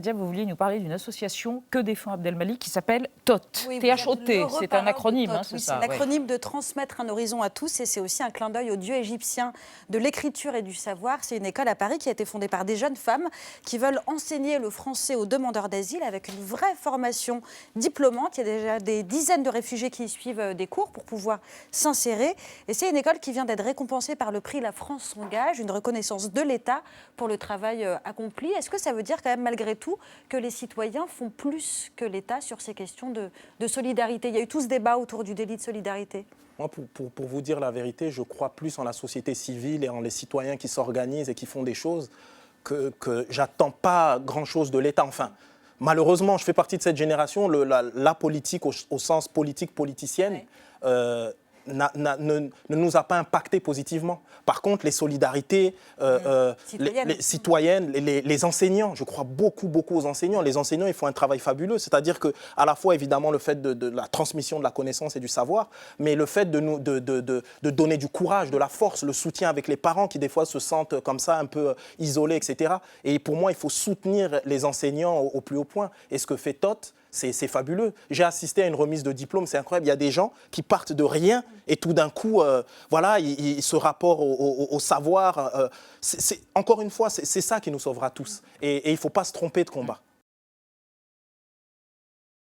Nadia, vous vouliez nous parler d'une association que défend Abdelmalek qui s'appelle THOT. Oui, THOT, c'est un acronyme, hein, c'est oui, ça. C'est l'acronyme de transmettre un horizon à tous et c'est aussi un clin d'œil au dieu égyptien de l'écriture et du savoir. C'est une école à Paris qui a été fondée par des jeunes femmes qui veulent enseigner le français aux demandeurs d'asile avec une vraie formation diplômante. Il y a déjà des dizaines de réfugiés qui y suivent des cours pour pouvoir s'insérer. Et c'est une école qui vient d'être récompensée par le prix La France s'engage, une reconnaissance de l'État pour le travail accompli. Est-ce que ça veut dire quand même malgré tout que les citoyens font plus que l'État sur ces questions de solidarité? Il y a eu tout ce débat autour du délit de solidarité. Moi, pour vous dire la vérité, je crois plus en la société civile et en les citoyens qui s'organisent et qui font des choses que j'attends pas grand-chose de l'État. Enfin, malheureusement, je fais partie de cette génération, la politique au sens politique-politicienne, Ouais. ne nous a pas impacté positivement. Par contre, les solidarités les citoyennes, les enseignants, je crois beaucoup aux enseignants. Les enseignants, ils font un travail fabuleux. C'est-à-dire qu'à la fois, évidemment, le fait de la transmission de la connaissance et du savoir, mais le fait de donner du courage, de la force, le soutien avec les parents qui, des fois, se sentent comme ça, un peu isolés, etc. Et pour moi, il faut soutenir les enseignants au plus haut point. Et ce que fait THOT, c'est fabuleux. J'ai assisté à une remise de diplôme, c'est incroyable. Il y a des gens qui partent de rien et tout d'un coup, voilà, ce rapport au savoir, encore une fois, c'est ça qui nous sauvera tous. Et il ne faut pas se tromper de combat.